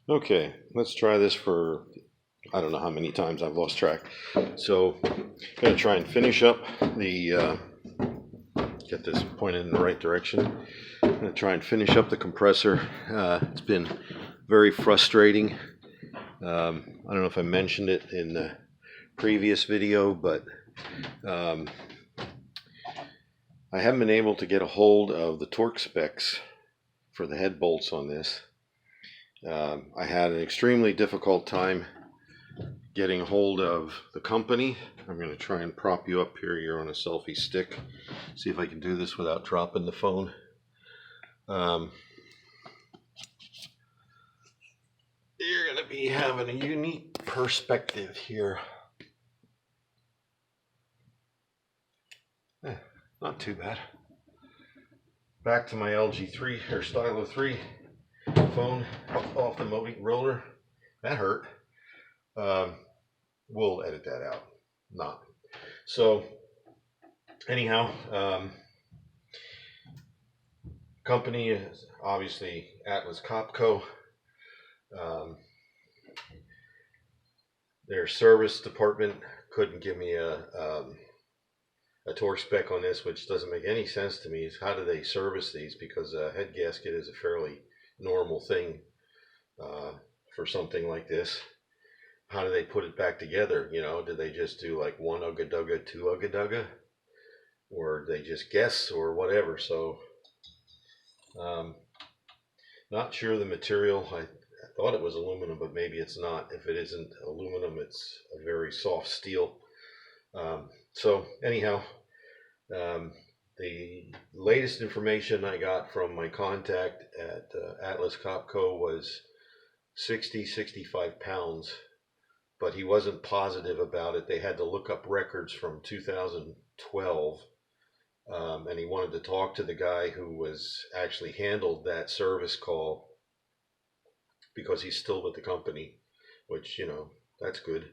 Okay, let's try this for, I don't know how many times, I've lost track. So I'm going to try and finish up the, get this pointed in the right direction. I'm going to try and finish up the compressor. It's been very frustrating. I don't know if I mentioned it in the previous video, but I haven't been able to get a hold of the torque specs for the head bolts on this. I had an extremely difficult time getting hold of the company. I'm going to try and prop you up here. You're on a selfie stick. See if I can do this without dropping the phone. You're going to be having a unique perspective here. Not too bad. Back to my LG3 or Stylo 3 phone off the Mobi roller. That hurt. We'll edit that out. Not. So anyhow, company is obviously Atlas Copco. Their service department couldn't give me a torque spec on this, which doesn't make any sense to me. Is how do they service these? Because a head gasket is a fairly normal thing for something like this. How do they put it back together? You know, do they just do like one ugga dugga, two ugga dugga, or they just guess or whatever? So, not sure the material. I thought it was aluminum, but maybe it's not. If it isn't aluminum, it's a very soft steel. So anyhow, the latest information I got from my contact at Atlas Copco was 65 pounds, but he wasn't positive about it. They had to look up records from 2012, and he wanted to talk to the guy who was actually handled that service call because he's still with the company, which, you know, that's good.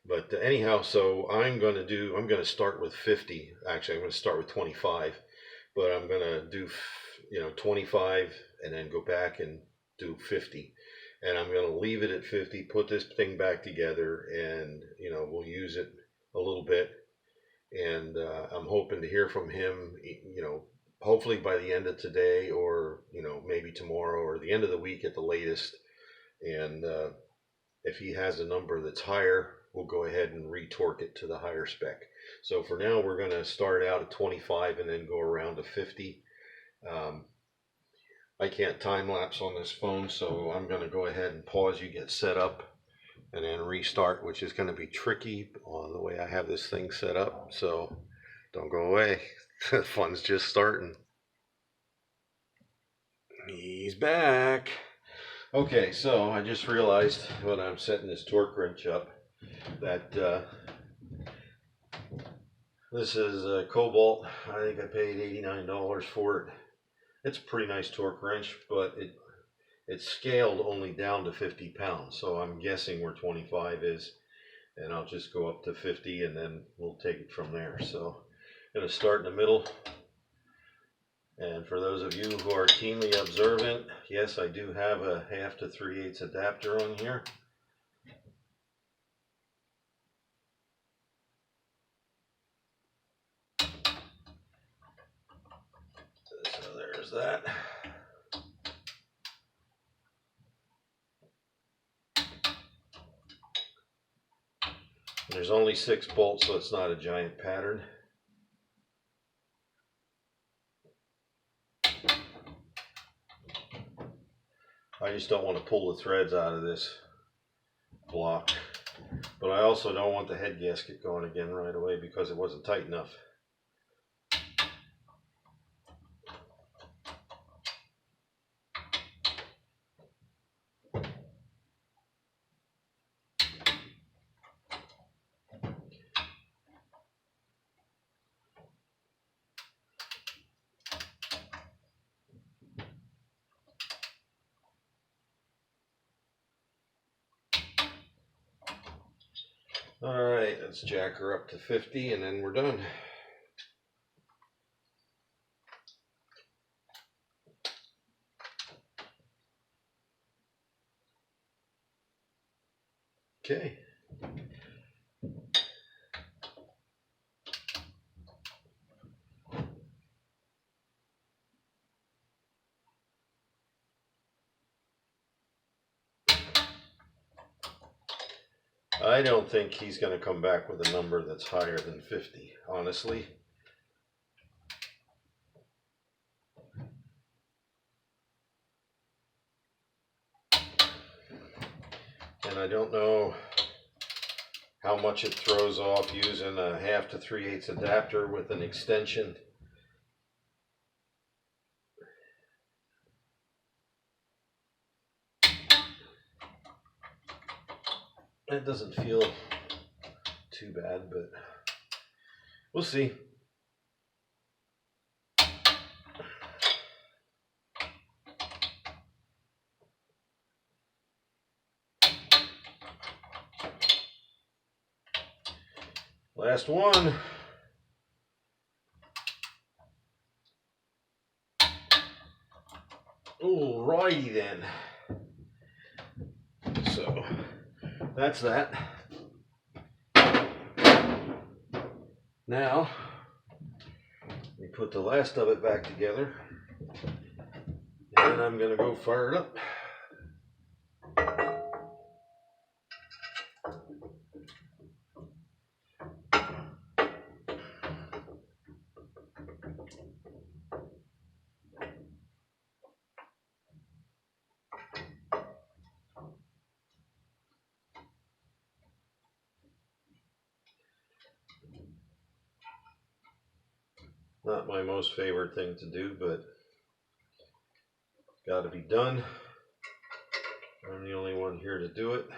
But anyhow, so I'm going to start with 50. Actually, I'm going to start with 25, but I'm going to do, 25 and then go back and do 50. And I'm going to leave it at 50, put this thing back together, and, we'll use it a little bit. And I'm hoping to hear from him, hopefully by the end of today or, maybe tomorrow or the end of the week at the latest. And if he has a number that's higher, we'll go ahead and retorque it to the higher spec. So for now, we're going to start out at 25 and then go around to 50. I can't time lapse on this phone, so I'm going to go ahead and pause you, get set up, and then restart, which is going to be tricky on the way I have this thing set up. So don't go away. The fun's just starting. He's back. Okay, so I just realized when I'm setting this torque wrench up that this is a Cobalt. I think I paid $89 for it. It's a pretty nice torque wrench, but it's scaled only down to 50 pounds. So I'm guessing where 25 is, and I'll just go up to 50 and then we'll take it from there. So I'm going to start in the middle. And for those of you who are keenly observant, yes, I do have a 1/2 to 3/8 adapter on here. So there's that. There's only 6 bolts, so it's not a giant pattern. I just don't want to pull the threads out of this block. But I also don't want the head gasket going again right away because it wasn't tight enough. Alright, let's jack her up to 50 and then we're done. Okay. I don't think he's going to come back with a number that's higher than 50, honestly. And I don't know how much it throws off using a 1/2 to 3/8 adapter with an extension. It doesn't feel too bad, but we'll see. Last one. Alrighty then. So that's that. Now we put the last of it back together, and then I'm gonna go fire it up. Not my most favorite thing to do, but got to be done. I'm the only one here to do it.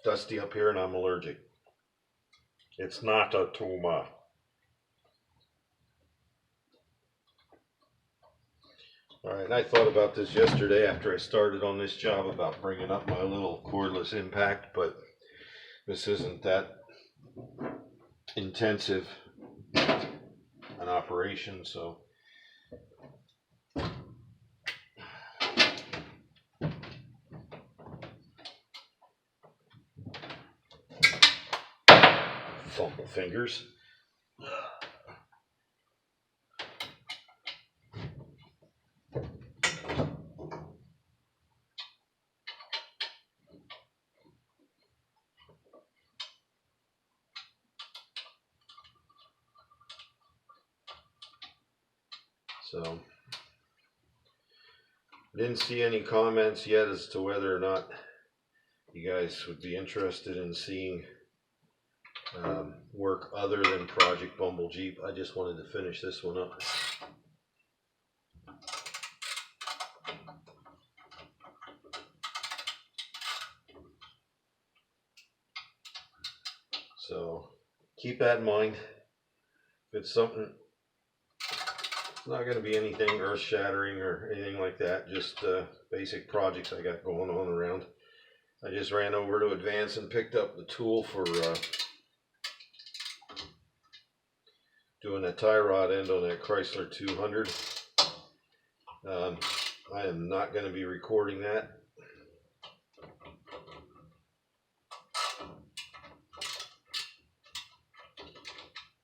Dusty up here and I'm allergic. It's not a tumor. Alright, I thought about this yesterday after I started on this job about bringing up my little cordless impact, but this isn't that intensive an operation, so fumble fingers. So, didn't see any comments yet as to whether or not you guys would be interested in seeing work other than Project Bumble Jeep. I just wanted to finish this one up. So keep that in mind. If it's something, it's not going to be anything earth shattering or anything like that, just basic projects I got going on around. I just ran over to Advance and picked up the tool for doing a tie rod end on that Chrysler 200. I am not going to be recording that.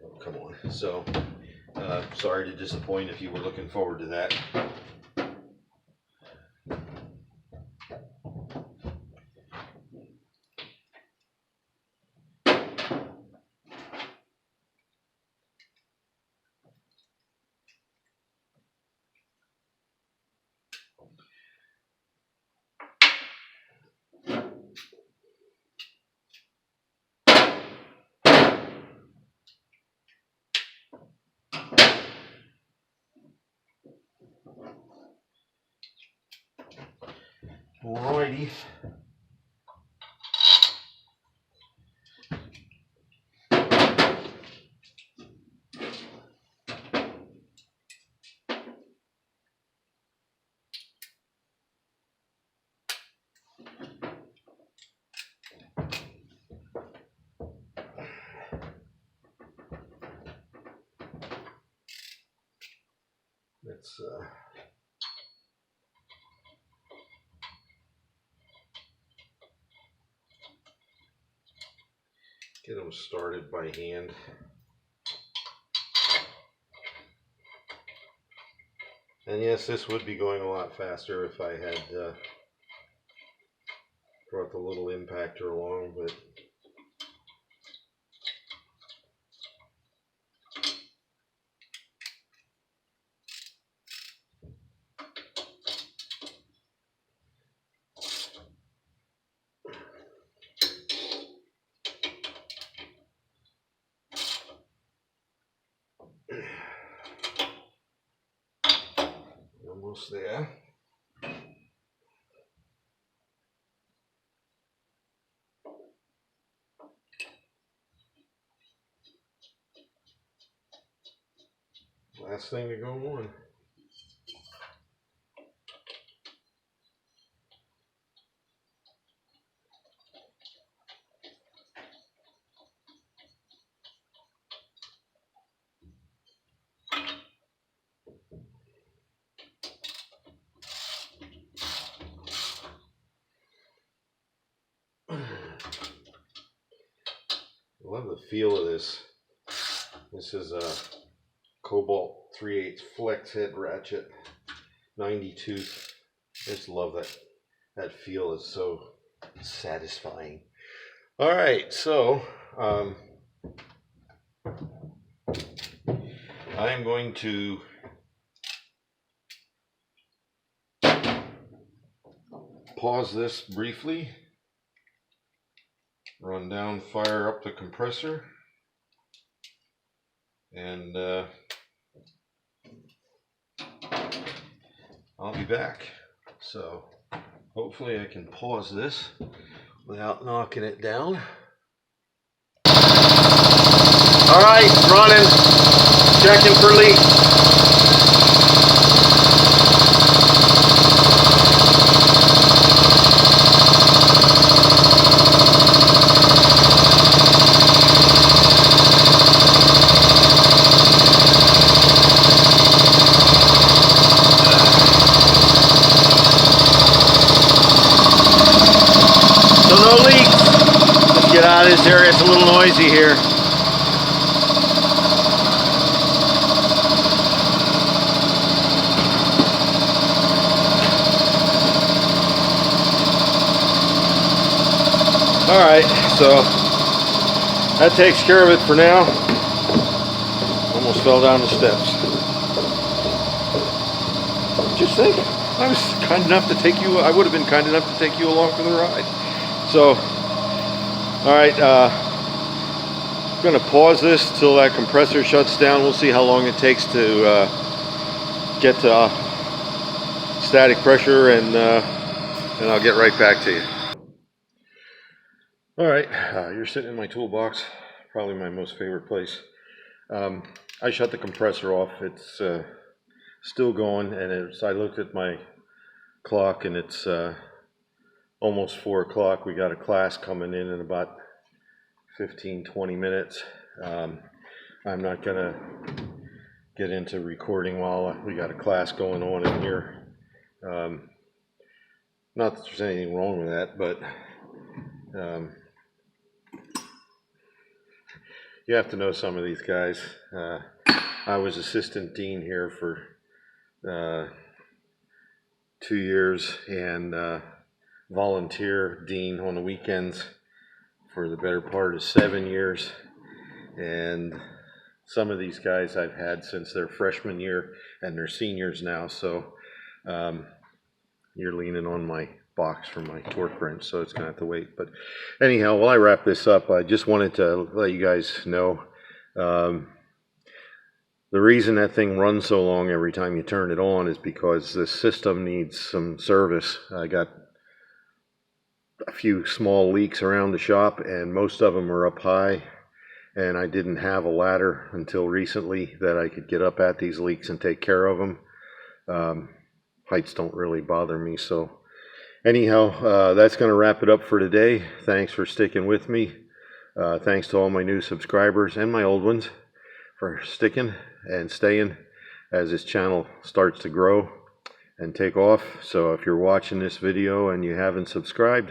Oh, come on. So, sorry to disappoint if you were looking forward to that. Alrighty. Let's get them started by hand. And yes, this would be going a lot faster if I had brought the little impactor along, but almost there. Last thing to go on. I love the feel of this. This is a Cobalt 3/8 flex head ratchet, 90 tooth. I just love that. That feel is so satisfying. All right, so I'm going to pause this briefly, run down, fire up the compressor, and I'll be back. So hopefully I can pause this without knocking it down. All right, running, checking for leaks. So no leaks. Let's get out of this area. It's a little noisy here. All right, so that takes care of it for now. Almost fell down the steps. Just think, I was kind enough to take you, I would have been kind enough to take you along for the ride. So, all right, I'm gonna pause this till that compressor shuts down. We'll see how long it takes to get to static pressure, and I'll get right back to you. All right, you're sitting in my toolbox, probably my most favorite place. I shut the compressor off. It's still going, and I looked at my clock, and it's almost 4 o'clock. We got a class coming in about 15-20 minutes. I'm not gonna get into recording while we got a class going on in here. Not that there's anything wrong with that, but you have to know some of these guys. I was assistant dean here for 2 years, and volunteer dean on the weekends for the better part of 7 years. And some of these guys I've had since their freshman year, and they're seniors now. So you're leaning on my box for my torque wrench, so it's gonna have to wait. But anyhow, while I wrap this up, I just wanted to let you guys know the reason that thing runs so long every time you turn it on is because this system needs some service. I got a few small leaks around the shop, and most of them are up high, and I didn't have a ladder until recently that I could get up at these leaks and take care of them. Heights don't really bother me. So anyhow, that's going to wrap it up for today. Thanks for sticking with me. Thanks to all my new subscribers and my old ones for sticking and staying. as this channel starts to grow and take off. So if you're watching this video and you haven't subscribed,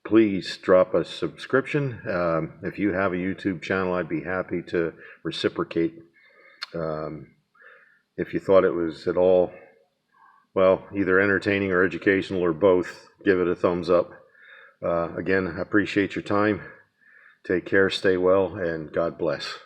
please drop a subscription. If you have a YouTube channel, I'd be happy to reciprocate. If you thought it was at all, well, either entertaining or educational or both, give it a thumbs up. Again, I appreciate your time. Take care, stay well, and God bless.